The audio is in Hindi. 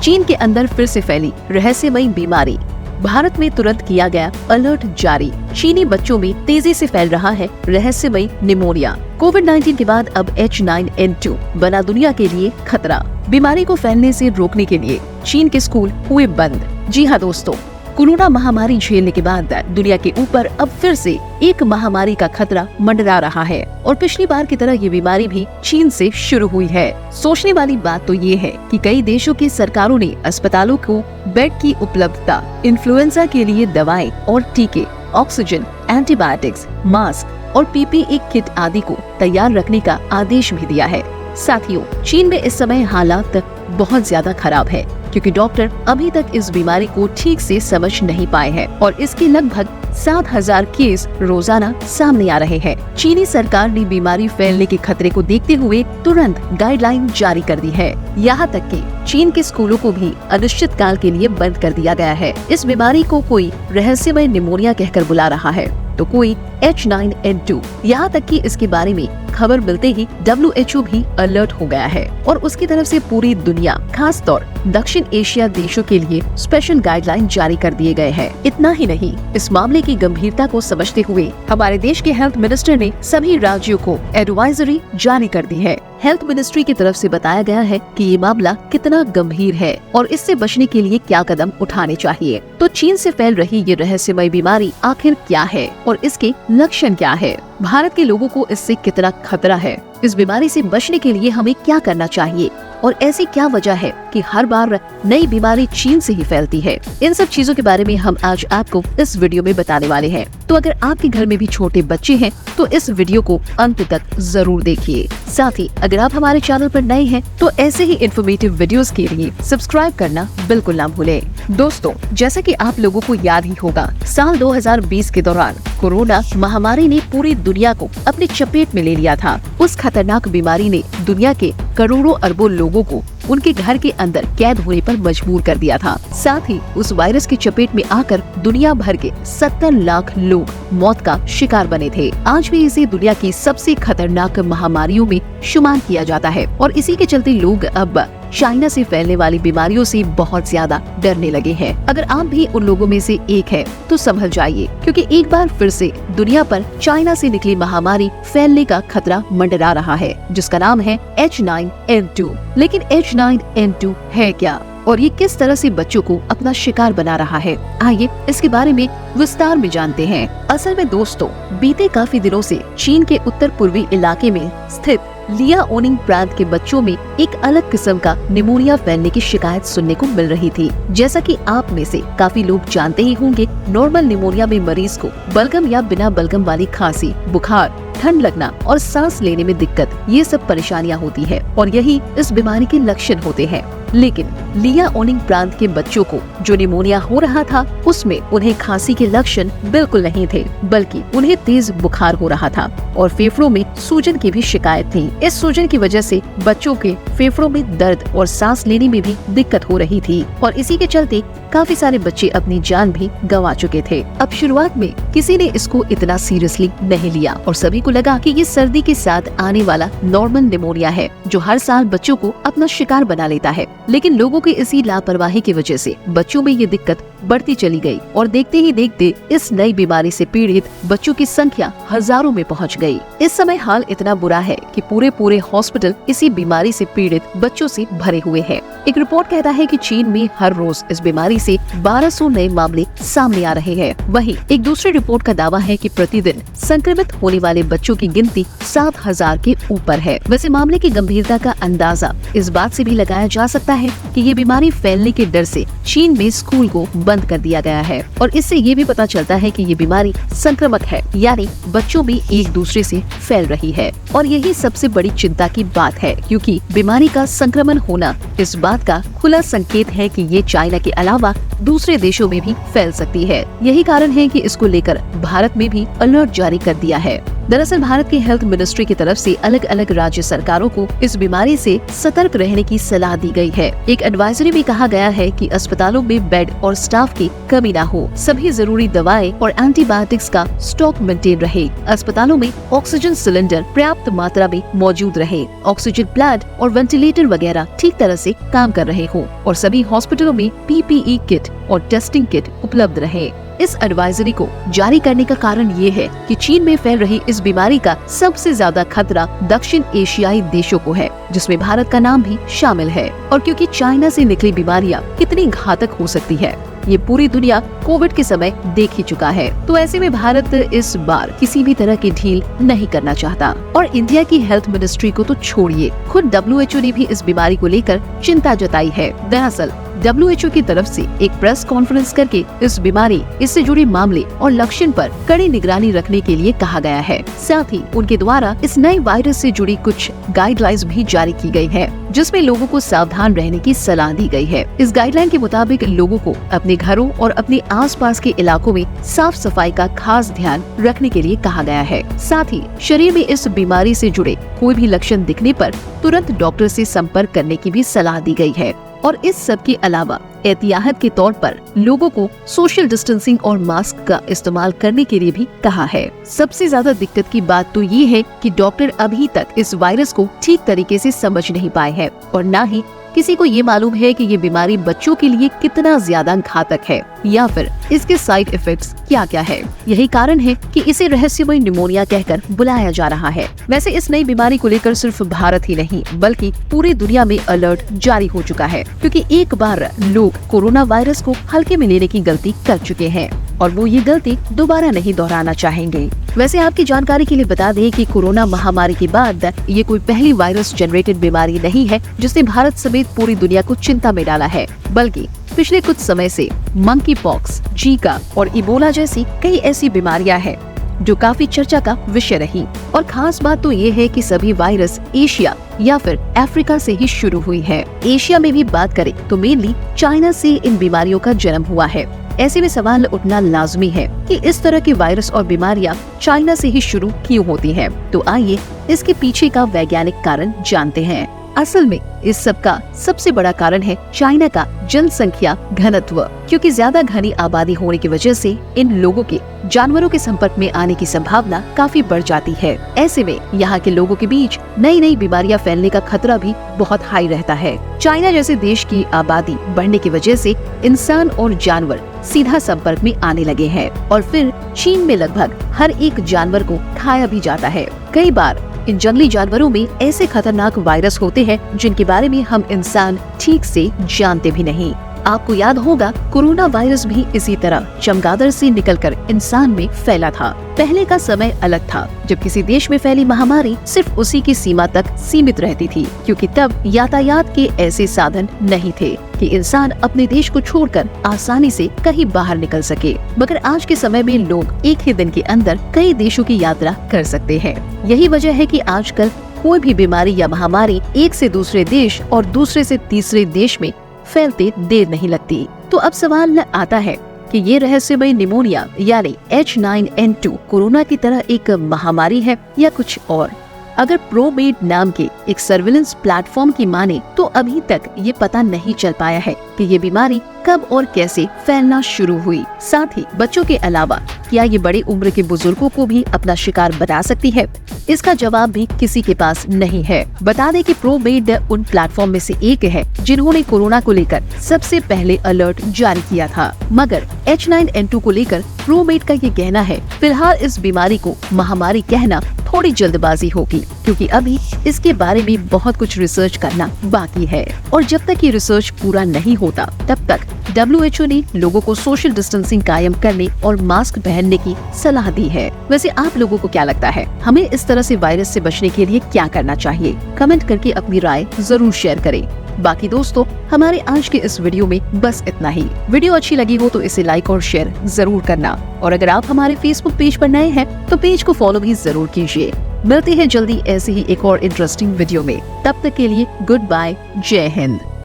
चीन के अंदर फिर से फैली रहस्यमयी बीमारी। भारत में तुरंत किया गया अलर्ट जारी। चीनी बच्चों में तेजी से फैल रहा है रहस्यमयी निमोनिया। कोविड-19 के बाद अब H9N2 बना दुनिया के लिए खतरा। बीमारी को फैलने से रोकने के लिए चीन के स्कूल हुए बंद। जी हाँ दोस्तों, कोरोना महामारी झेलने के बाद दुनिया के ऊपर अब फिर से एक महामारी का खतरा मंडरा रहा है और पिछली बार की तरह ये बीमारी भी चीन से शुरू हुई है। सोचने वाली बात तो ये है कि कई देशों की सरकारों ने अस्पतालों को बेड की उपलब्धता, इन्फ्लुएंजा के लिए दवाएं और टीके, ऑक्सीजन, एंटीबायोटिक्स, मास्क और PPE किट आदि को तैयार रखने का आदेश भी दिया है। साथियों, चीन में इस समय हालात बहुत ज्यादा खराब है क्योंकि डॉक्टर अभी तक इस बीमारी को ठीक से समझ नहीं पाए हैं और इसके लगभग 7,000 केस रोजाना सामने आ रहे हैं। चीनी सरकार ने बीमारी फैलने के खतरे को देखते हुए तुरंत गाइडलाइन जारी कर दी है। यहाँ तक कि चीन के स्कूलों को भी अनिश्चित काल के लिए बंद कर दिया गया है। इस बीमारी को कोई रहस्यमय निमोनिया कहकर बुला रहा है तो कोई H9N2। यहाँ तक कि इसके बारे में खबर मिलते ही WHO भी अलर्ट हो गया है और उसकी तरफ से पूरी दुनिया, खास तौर दक्षिण एशिया देशों के लिए स्पेशल गाइडलाइन जारी कर दिए गए हैं। इतना ही नहीं, इस मामले की गंभीरता को समझते हुए हमारे देश के हेल्थ मिनिस्टर ने सभी राज्यों को एडवाइजरी जारी कर दी है। हेल्थ मिनिस्ट्री की तरफ से बताया गया है कि ये मामला कितना गंभीर है और इससे बचने के लिए क्या कदम उठाने चाहिए। तो चीन से फैल रही ये रहस्यमय बीमारी आखिर क्या है और इसके लक्षण क्या है? भारत के लोगों को इससे कितना खतरा है? इस बीमारी से बचने के लिए हमें क्या करना चाहिए और ऐसी क्या वजह है कि हर बार नई बीमारी चीन से ही फैलती है? इन सब चीजों के बारे में हम आज आपको इस वीडियो में बताने वाले हैं। तो अगर आपके घर में भी छोटे बच्चे हैं तो इस वीडियो को अंत तक जरूर देखिए। साथ ही अगर आप हमारे चैनल पर नए हैं तो ऐसे ही इन्फॉर्मेटिव वीडियोस के लिए सब्सक्राइब करना बिल्कुल ना भूलें। दोस्तों, जैसा कि आप लोगों को याद ही होगा, साल 2020 के दौरान कोरोना महामारी ने पूरी दुनिया को अपनी चपेट में ले लिया था। उस खतरनाक बीमारी ने दुनिया के करोड़ों अरबों लोगों को उनके घर के अंदर कैद होने पर मजबूर कर दिया था। साथ ही उस वायरस की चपेट में आकर दुनिया भर के 70 लाख लोग मौत का शिकार बने थे। आज भी इसे दुनिया की सबसे खतरनाक महामारियों में शुमार किया जाता है और इसी के चलते लोग अब चाइना से फैलने वाली बीमारियों से बहुत ज्यादा डरने लगे हैं। अगर आप भी उन लोगों में से एक है तो संभल जाइए क्योंकि एक बार फिर से दुनिया पर चाइना से निकली महामारी फैलने का खतरा मंडरा रहा है, जिसका नाम है H9N2। लेकिन H9N2 है क्या और ये किस तरह से बच्चों को अपना शिकार बना रहा है? आइए इसके बारे में विस्तार में जानते हैं। असल में दोस्तों, बीते काफी दिनों से चीन के उत्तर पूर्वी इलाके में स्थित लियाओनिंग प्रांत के बच्चों में एक अलग किस्म का निमोनिया फैलने की शिकायत सुनने को मिल रही थी। जैसा कि आप में से काफी लोग जानते ही होंगे, नॉर्मल निमोनिया में मरीज को बलगम या बिना बलगम वाली खांसी, बुखार, ठंड लगना और सांस लेने में दिक्कत, ये सब परेशानियां होती है और यही इस बीमारी के लक्षण होते हैं। लेकिन लियाओनिंग प्रांत के बच्चों को जो निमोनिया हो रहा था उसमें उन्हें खांसी के लक्षण बिल्कुल नहीं थे, बल्कि उन्हें तेज बुखार हो रहा था और फेफड़ों में सूजन की भी शिकायत थी। इस सूजन की वजह से बच्चों के फेफड़ों में दर्द और सांस लेने में भी दिक्कत हो रही थी और इसी के चलते काफी सारे बच्चे अपनी जान भी गंवा चुके थे। अब शुरुआत में किसी ने इसको इतना सीरियसली नहीं लिया और सभी को लगा कि ये सर्दी के साथ आने वाला नॉर्मल निमोनिया है जो हर साल बच्चों को अपना शिकार बना लेता है। लेकिन लोगों की इसी लापरवाही की वजह से बच्चों में ये दिक्कत बढ़ती चली गई और देखते ही देखते इस नई बीमारी से पीड़ित बच्चों की संख्या हजारों में पहुंच गई। इस समय हाल इतना बुरा है कि पूरे हॉस्पिटल इसी बीमारी से पीड़ित बच्चों से भरे हुए हैं। एक रिपोर्ट कहता है कि चीन में हर रोज इस बीमारी से 1200 नए मामले सामने आ रहे हैं। वहीं एक दूसरी रिपोर्ट का दावा है कि प्रतिदिन संक्रमित होने वाले बच्चों की गिनती 7,000 के ऊपर है। वैसे मामले की गंभीरता का अंदाजा इस बात से भी लगाया जा सकता है कि ये बीमारी फैलने के डर से चीन में स्कूल को बंद कर दिया गया है और इससे ये भी पता चलता है कि ये बीमारी संक्रामक है, यानी बच्चों में एक दूसरे से फैल रही है। और यही सबसे बड़ी चिंता की बात है क्योंकि बीमारी का संक्रमण होना इस बात का खुला संकेत है कि ये चाइना के अलावा दूसरे देशों में भी फैल सकती है। यही कारण है कि इसको लेकर भारत में भी अलर्ट जारी कर दिया है। दरअसल भारत की हेल्थ मिनिस्ट्री की तरफ से अलग अलग राज्य सरकारों को इस बीमारी से सतर्क रहने की सलाह दी गई है। एक एडवाइजरी में कहा गया है कि अस्पतालों में बेड और स्टाफ की कमी न हो, सभी जरूरी दवाएं और एंटीबायोटिक्स का स्टॉक मेंटेन रहे, अस्पतालों में ऑक्सीजन सिलेंडर पर्याप्त मात्रा में मौजूद रहे, ऑक्सीजन प्लांट और वेंटिलेटर वगैरह ठीक तरह से काम कर रहे हों और सभी हॉस्पिटलों में PPE किट और टेस्टिंग किट उपलब्ध रहे। इस एडवाइजरी को जारी करने का कारण ये है कि चीन में फैल रही इस बीमारी का सबसे ज्यादा खतरा दक्षिण एशियाई देशों को है, जिसमें भारत का नाम भी शामिल है। और क्योंकि चाइना से निकली बीमारियां कितनी घातक हो सकती है, ये पूरी दुनिया कोविड के समय देख ही चुका है, तो ऐसे में भारत इस बार किसी भी तरह की ढील नहीं करना चाहता। और इंडिया की हेल्थ मिनिस्ट्री को तो छोड़िए, खुद WHO ने भी इस बीमारी को लेकर चिंता जताई है। दरअसल WHO की तरफ से एक प्रेस कॉन्फ्रेंस करके इस बीमारी, इससे जुड़े मामले और लक्षण पर कड़ी निगरानी रखने के लिए कहा गया है। साथ ही उनके द्वारा इस नए वायरस से जुड़ी कुछ गाइडलाइंस भी जारी की गई है, जिसमें लोगों को सावधान रहने की सलाह दी गई है। इस गाइडलाइन के मुताबिक लोगों को अपने घरों और अपने आसपास के इलाकों में साफ सफाई का खास ध्यान रखने के लिए कहा गया है। साथ ही शरीर में इस बीमारी से जुड़े कोई भी लक्षण दिखने पर तुरंत डॉक्टर से संपर्क करने की भी सलाह दी गई है। और इस सब के अलावा एहतियात के तौर पर लोगों को सोशल डिस्टेंसिंग और मास्क का इस्तेमाल करने के लिए भी कहा है। सबसे ज्यादा दिक्कत की बात तो ये है कि डॉक्टर अभी तक इस वायरस को ठीक तरीके से समझ नहीं पाए हैं और न ही किसी को ये मालूम है कि ये बीमारी बच्चों के लिए कितना ज्यादा घातक है या फिर इसके साइड इफेक्ट्स क्या क्या है। यही कारण है कि इसे रहस्यमय निमोनिया कहकर बुलाया जा रहा है। वैसे इस नई बीमारी को लेकर सिर्फ भारत ही नहीं बल्कि पूरी दुनिया में अलर्ट जारी हो चुका है, क्योंकि एक बार लोग कोरोना वायरस को हल्के में लेने की गलती कर चुके हैं और वो ये गलती दोबारा नहीं दोहराना चाहेंगे। वैसे आपकी जानकारी के लिए बता दें कि कोरोना महामारी के बाद ये कोई पहली वायरस जनरेटेड बीमारी नहीं है जिसने भारत समेत पूरी दुनिया को चिंता में डाला है, बल्कि पिछले कुछ समय से मंकी पॉक्स, जीका और इबोला जैसी कई ऐसी बीमारियां हैं जो काफी चर्चा का विषय रही। और खास बात तो ये है कि सभी वायरस एशिया या फिर अफ्रीका से ही शुरू हुई है। एशिया में भी बात करें तो मेनली चाइना से इन बीमारियों का जन्म हुआ है। ऐसे में सवाल उठना लाजमी है कि इस तरह के वायरस और बीमारियां चाइना से ही शुरू क्यों होती हैं? तो आइए इसके पीछे का वैज्ञानिक कारण जानते हैं। असल में इस सब का सबसे बड़ा कारण है चाइना का जनसंख्या घनत्व, क्योंकि ज्यादा घनी आबादी होने की वजह से इन लोगों के जानवरों के संपर्क में आने की संभावना काफी बढ़ जाती है। ऐसे में यहाँ के लोगों के बीच नई नई बीमारियां फैलने का खतरा भी बहुत हाई रहता है। चाइना जैसे देश की आबादी बढ़ने की वजह से इंसान और जानवर सीधा संपर्क में आने लगे हैं और फिर चीन में लगभग हर एक जानवर को खाया भी जाता है। कई बार इन जंगली जानवरों में ऐसे खतरनाक वायरस होते हैं जिनके बारे में हम इंसान ठीक से जानते भी नहीं। आपको याद होगा कोरोना वायरस भी इसी तरह चमगादड़ से निकलकर इंसान में फैला था। पहले का समय अलग था जब किसी देश में फैली महामारी सिर्फ उसी की सीमा तक सीमित रहती थी, क्योंकि तब यातायात के ऐसे साधन नहीं थे कि इंसान अपने देश को छोड़कर आसानी से कहीं बाहर निकल सके। मगर आज के समय में लोग एक ही दिन के अंदर कई देशों की यात्रा कर सकते हैं। यही वजह है कि आजकल कोई भी बीमारी या महामारी एक से दूसरे देश और दूसरे से तीसरे देश में फैलते देर नहीं लगती। तो अब सवाल आता है कि ये रहस्यमय निमोनिया यानी H9N2 कोरोना की तरह एक महामारी है या कुछ और? अगर प्रोमेड नाम के एक सर्विलेंस प्लेटफॉर्म की माने तो अभी तक ये पता नहीं चल पाया है कि ये बीमारी कब और कैसे फैलना शुरू हुई। साथ ही बच्चों के अलावा क्या ये बड़ी उम्र के बुजुर्गों को भी अपना शिकार बना सकती है? इसका जवाब भी किसी के पास नहीं है। बता दें कि प्रोमेड उन प्लेटफॉर्म में से एक है जिन्होंने कोरोना को लेकर सबसे पहले अलर्ट जारी किया था। मगर H9N2 को लेकर प्रोमेड का ये कहना है फिलहाल इस बीमारी को महामारी कहना थोड़ी जल्दबाजी होगी, क्योंकि अभी इसके बारे में बहुत कुछ रिसर्च करना बाकी है और जब तक ये रिसर्च पूरा नहीं होता तब तक WHO ने लोगों को सोशल डिस्टेंसिंग कायम करने और मास्क पहनने की सलाह दी है। वैसे आप लोगों को क्या लगता है, हमें इस तरह से वायरस से बचने के लिए क्या करना चाहिए? कमेंट करके अपनी राय जरूर शेयर करें। बाकी दोस्तों, हमारे आज के इस वीडियो में बस इतना ही। वीडियो अच्छी लगी हो तो इसे लाइक और शेयर जरूर करना और अगर आप हमारे फेसबुक पेज पर नए हैं तो पेज को फॉलो भी जरूर कीजिए। मिलते हैं जल्दी ऐसे ही एक और इंटरेस्टिंग वीडियो में। तब तक के लिए गुड बाय, जय हिंद।